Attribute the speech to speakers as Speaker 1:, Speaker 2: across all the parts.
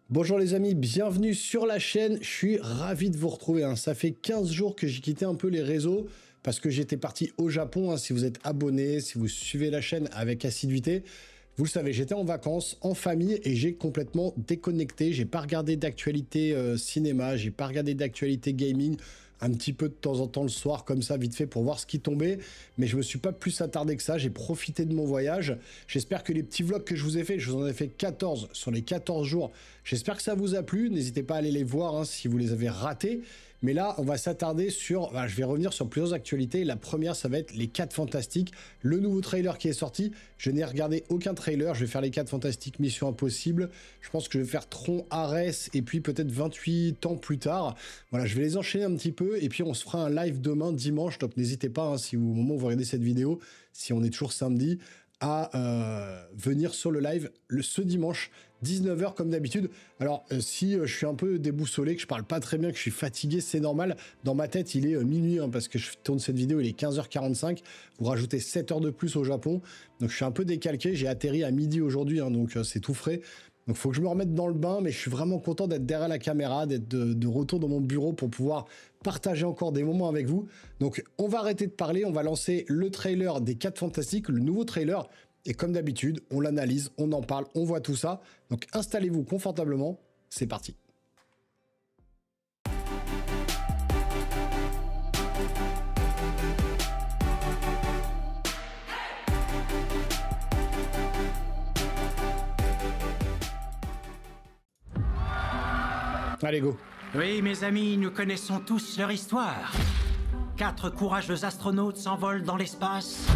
Speaker 1: Bonjour les amis, bienvenue sur la chaîne, je suis ravi de vous retrouver. Ça fait 15 jours que j'ai quitté un peu les réseaux parce que j'étais parti au Japon. Si vous êtes abonné, si vous suivez la chaîne avec assiduité, vous le savez, j'étais en vacances, en famille et j'ai complètement déconnecté. J'ai pas regardé d'actualité cinéma, j'ai pas regardé d'actualité gaming. Un petit peu de temps en temps le soir comme ça vite fait pour voir ce qui tombait, mais je me suis pas plus attardé que ça. J'ai profité de mon voyage. J'espère que les petits vlogs que je vous ai fait, je vous en ai fait 14 sur les 14 jours, j'espère que ça vous a plu. N'hésitez pas à aller les voir si vous les avez ratés. Mais là, on va s'attarder sur... je vais revenir sur plusieurs actualités. La première, ça va être les 4 Fantastiques. Le nouveau trailer qui est sorti. Je n'ai regardé aucun trailer. Je vais faire les 4 Fantastiques Mission Impossible. Je pense que je vais faire Tron, Ares et puis peut-être 28 ans plus tard. Voilà, je vais les enchaîner un petit peu. Et puis, on se fera un live demain, dimanche. Donc, n'hésitez pas, si au moment où vous regardez cette vidéo, si on est toujours samedi, à venir sur le live ce dimanche 19 h comme d'habitude. Alors si je suis un peu déboussolé, que je parle pas très bien, que je suis fatigué, c'est normal. Dans ma tête il est minuit parce que je tourne cette vidéo, il est 15 h 45. Vous rajoutez 7 heures de plus au Japon, donc je suis un peu décalqué. J'ai atterri à midi aujourd'hui, donc c'est tout frais. Donc, il faut que je me remette dans le bain, mais je suis vraiment content d'être derrière la caméra, d'être de retour dans mon bureau pour pouvoir partager encore des moments avec vous. Donc, on va arrêter de parler, on va lancer le trailer des 4 Fantastiques, le nouveau trailer. Et comme d'habitude, on l'analyse, on en parle, on voit tout ça. Donc, installez-vous confortablement, c'est parti. Allez, go.
Speaker 2: Oui, mes amis, nous connaissons tous leur histoire. 4 courageux astronautes s'envolent dans l'espace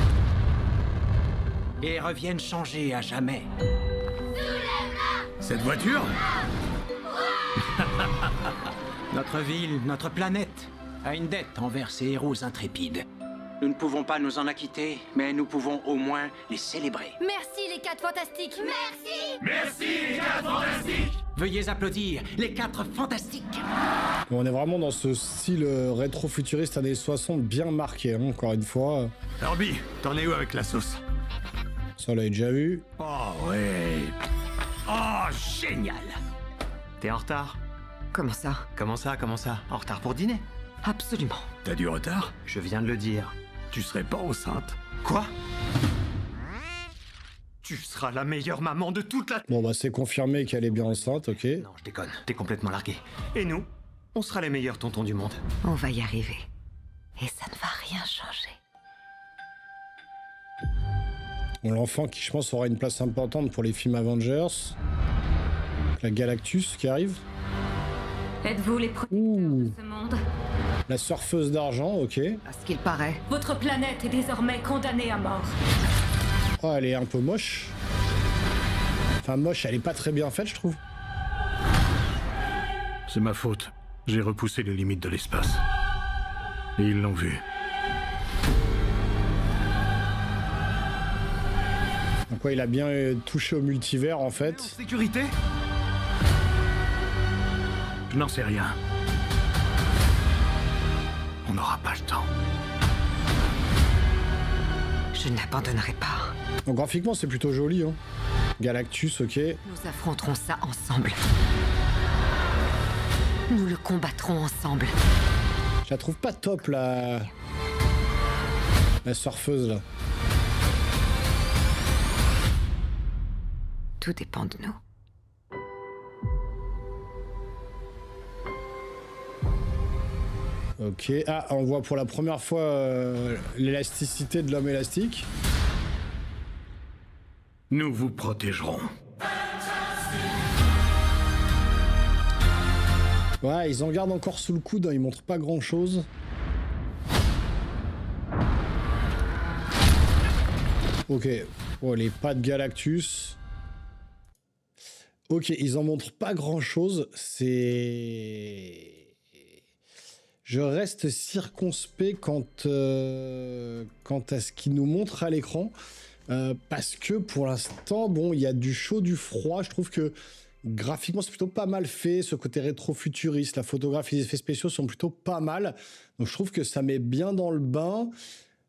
Speaker 2: et reviennent changer à jamais.
Speaker 3: Cette voiture?
Speaker 2: Notre ville, notre planète, a une dette envers ces héros intrépides. Nous ne pouvons pas nous en acquitter, mais nous pouvons au moins les célébrer.
Speaker 4: Merci les 4 Fantastiques. Merci.
Speaker 3: Merci les 4 Fantastiques!
Speaker 2: Veuillez applaudir les 4 Fantastiques.
Speaker 1: On est vraiment dans ce style rétro-futuriste années 60 bien marqué, encore une fois.
Speaker 3: Herbie, t'en es où avec la sauce?
Speaker 1: Ça, on l'a déjà vu.
Speaker 3: Oh ouais. Oh, génial!
Speaker 5: T'es en retard?
Speaker 6: Comment ça?
Speaker 5: Comment ça? En retard pour dîner?
Speaker 6: Absolument.
Speaker 3: T'as du retard?
Speaker 5: Je viens de le dire.
Speaker 3: Tu serais pas enceinte?
Speaker 5: Quoi? Tu seras la meilleure maman de toute la...
Speaker 1: Bon, c'est confirmé qu'elle est bien enceinte, ok.
Speaker 5: Non, je déconne. T'es complètement largué. Et nous? On sera les meilleurs tontons du monde.
Speaker 6: On va y arriver. Et ça ne va rien changer.
Speaker 1: Bon, l'enfant qui, je pense, aura une place importante pour les films Avengers. La Galactus qui arrive.
Speaker 4: Êtes-vous les protecteurs de ce monde?
Speaker 1: La surfeuse d'argent, ok.
Speaker 6: À ce qu'il paraît.
Speaker 4: Votre planète est désormais condamnée à mort.
Speaker 1: Oh, elle est un peu moche. Enfin, moche, elle est pas très bien faite, je trouve.
Speaker 3: C'est ma faute. J'ai repoussé les limites de l'espace. Et ils l'ont vu.
Speaker 1: Donc ouais, il a bien touché au multivers, en fait.
Speaker 5: Sécurité?
Speaker 3: Je n'en sais rien. On n'aura pas le temps.
Speaker 6: Je n'abandonnerai pas.
Speaker 1: Donc graphiquement, c'est plutôt joli, Galactus, ok.
Speaker 6: Nous affronterons ça ensemble. Nous le combattrons ensemble.
Speaker 1: Je la trouve pas top, la surfeuse, là.
Speaker 6: Tout dépend de nous.
Speaker 1: Ok. Ah, on voit pour la première fois l'élasticité de l'homme élastique.
Speaker 3: Nous vous protégerons.
Speaker 1: Ouais, ils en gardent encore sous le coude, ils montrent pas grand chose. Ok. Oh, les pattes Galactus. Ok, ils en montrent pas grand chose. C'est... Je reste circonspect quant à ce qu'ils nous montrent à l'écran. Parce que pour l'instant, bon, il y a du chaud, du froid. Je trouve que graphiquement, c'est plutôt pas mal fait. Ce côté rétro-futuriste, la photographie, les effets spéciaux sont plutôt pas mal. Donc je trouve que ça met bien dans le bain.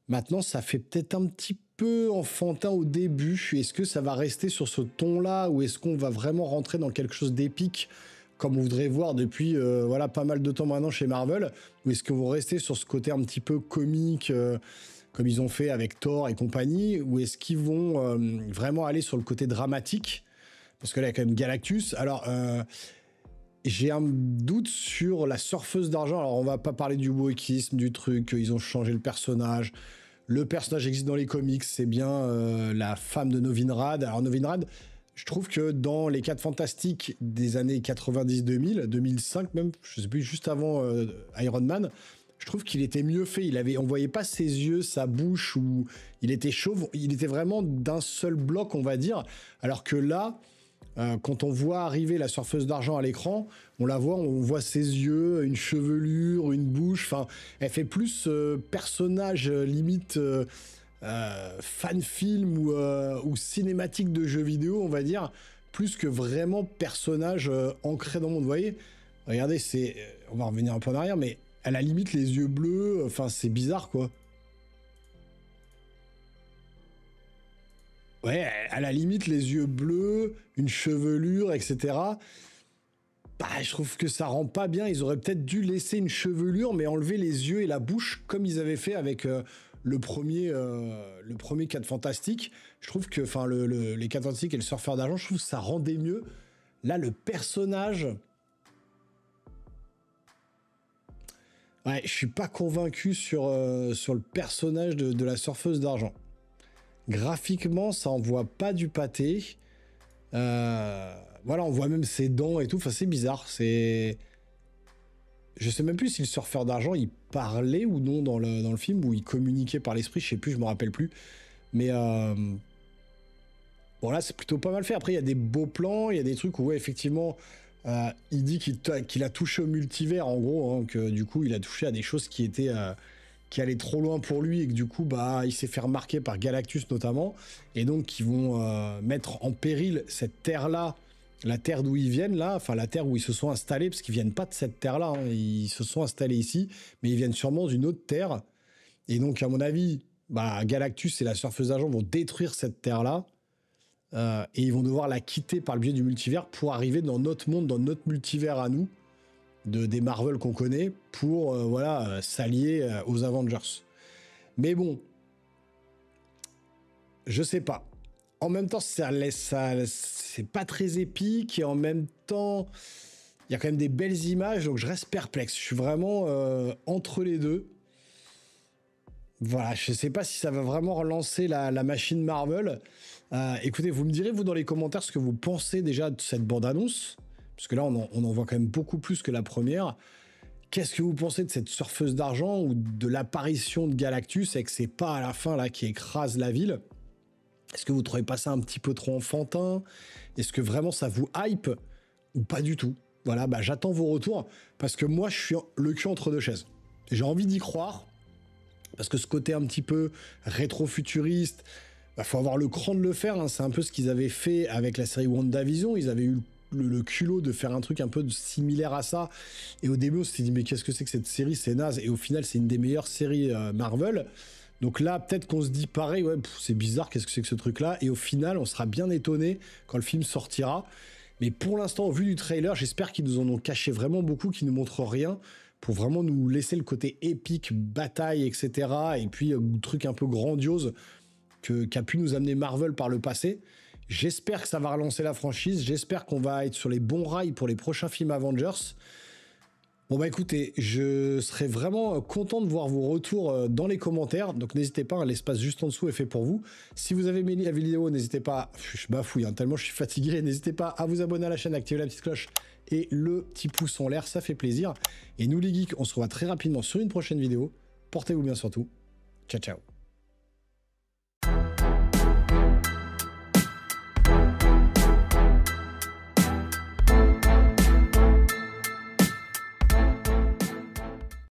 Speaker 1: Maintenant, ça fait peut-être un petit peu enfantin au début. Est-ce que ça va rester sur ce ton-là ou est-ce qu'on va vraiment rentrer dans quelque chose d'épique comme on voudrait voir depuis voilà, pas mal de temps maintenant chez Marvel, ou est-ce qu'ils vont rester sur ce côté un petit peu comique comme ils ont fait avec Thor et compagnie, ou est-ce qu'ils vont vraiment aller sur le côté dramatique? Parce que là, il y a quand même Galactus. Alors, j'ai un doute sur la surfeuse d'argent. Alors, on va pas parler du wokisme, du truc, ils ont changé le personnage. Le personnage existe dans les comics, c'est bien la femme de Novinrad. Alors, Novinrad, je trouve que dans les 4 Fantastiques des années 90-2000, 2005 même, je sais plus, juste avant Iron Man, je trouve qu'il était mieux fait. On voyait pas ses yeux, sa bouche, ou il était chauve. Il était vraiment d'un seul bloc, on va dire. Alors que là, quand on voit arriver la surfeuse d'argent à l'écran, on voit ses yeux, une chevelure, une bouche. Enfin, elle fait plus personnage limite fan film ou cinématique de jeux vidéo, on va dire, plus que vraiment personnage ancré dans le monde. Vous voyez, regardez, on va revenir un peu en arrière, mais elle a limite les yeux bleus. Enfin, c'est bizarre, quoi. Ouais, à la limite, les yeux bleus, une chevelure, etc. Bah, je trouve que ça rend pas bien. Ils auraient peut-être dû laisser une chevelure, mais enlever les yeux et la bouche, comme ils avaient fait avec le premier 4 Fantastiques. Je trouve que, enfin, les 4 Fantastiques et le surfeur d'argent, je trouve que ça rendait mieux. Là, le personnage... Ouais, je suis pas convaincu sur le personnage de la surfeuse d'argent. Graphiquement, ça envoie pas du pâté. Voilà, on voit même ses dents et tout. Enfin, c'est bizarre. Je sais même plus si le surfeur d'argent, il parlait ou non dans le film, ou il communiquait par l'esprit. Je sais plus, je me rappelle plus. Mais bon, là, c'est plutôt pas mal fait. Après, il y a des beaux plans. Il y a des trucs où, ouais, effectivement, il dit qu'il a touché au multivers, en gros. Hein, que du coup, il a touché à des choses qui allaient trop loin pour lui et que du coup, bah, il s'est fait remarquer par Galactus notamment, et donc qui vont mettre en péril cette terre-là, la terre d'où ils viennent là, enfin la terre où ils se sont installés, parce qu'ils viennent pas de cette terre-là, hein, ils se sont installés ici, mais ils viennent sûrement d'une autre terre, et donc à mon avis, bah, Galactus et la surfeuse d'argent vont détruire cette terre-là, et ils vont devoir la quitter par le biais du multivers pour arriver dans notre monde, dans notre multivers à nous, des Marvel qu'on connaît, pour s'allier aux Avengers. Mais bon, je sais pas. En même temps, c'est pas très épique, et en même temps, il y a quand même des belles images, donc je reste perplexe. Je suis vraiment entre les deux. Voilà, je sais pas si ça va vraiment relancer la machine Marvel. Écoutez, vous me direz, vous, dans les commentaires, ce que vous pensez déjà de cette bande-annonce. Parce que là, on en voit quand même beaucoup plus que la première. Qu'est-ce que vous pensez de cette surfeuse d'argent ou de l'apparition de Galactus avec ses pas à la fin là qui écrase la ville? Est-ce que vous trouvez pas ça un petit peu trop enfantin? Est-ce que vraiment ça vous hype ou pas du tout? Voilà, bah j'attends vos retours parce que moi, je suis le cul entre deux chaises. J'ai envie d'y croire parce que ce côté un petit peu rétro-futuriste, bah, faut avoir le cran de le faire. Hein. C'est un peu ce qu'ils avaient fait avec la série WandaVision. Ils avaient eu le culot de faire un truc un peu similaire à ça, et au début on s'était dit mais qu'est-ce que c'est que cette série, c'est naze, et au final c'est une des meilleures séries Marvel. Donc là peut-être qu'on se dit pareil, ouais, c'est bizarre, qu'est-ce que c'est que ce truc là, et au final on sera bien étonné quand le film sortira. Mais pour l'instant, au vu du trailer, j'espère qu'ils nous en ont caché vraiment beaucoup, qu'ils nous montrent rien, pour vraiment nous laisser le côté épique, bataille, etc., et puis truc un peu grandiose qu'a pu nous amener Marvel par le passé. J'espère que ça va relancer la franchise, j'espère qu'on va être sur les bons rails pour les prochains films Avengers. Bon bah écoutez, je serais vraiment content de voir vos retours dans les commentaires, donc n'hésitez pas, hein, l'espace juste en dessous est fait pour vous. Si vous avez aimé la vidéo, n'hésitez pas, je bafouille hein, tellement je suis fatigué, n'hésitez pas à vous abonner à la chaîne, activer la petite cloche et le petit pouce en l'air, ça fait plaisir. Et nous les geeks, on se revoit très rapidement sur une prochaine vidéo. Portez-vous bien surtout. Ciao ciao.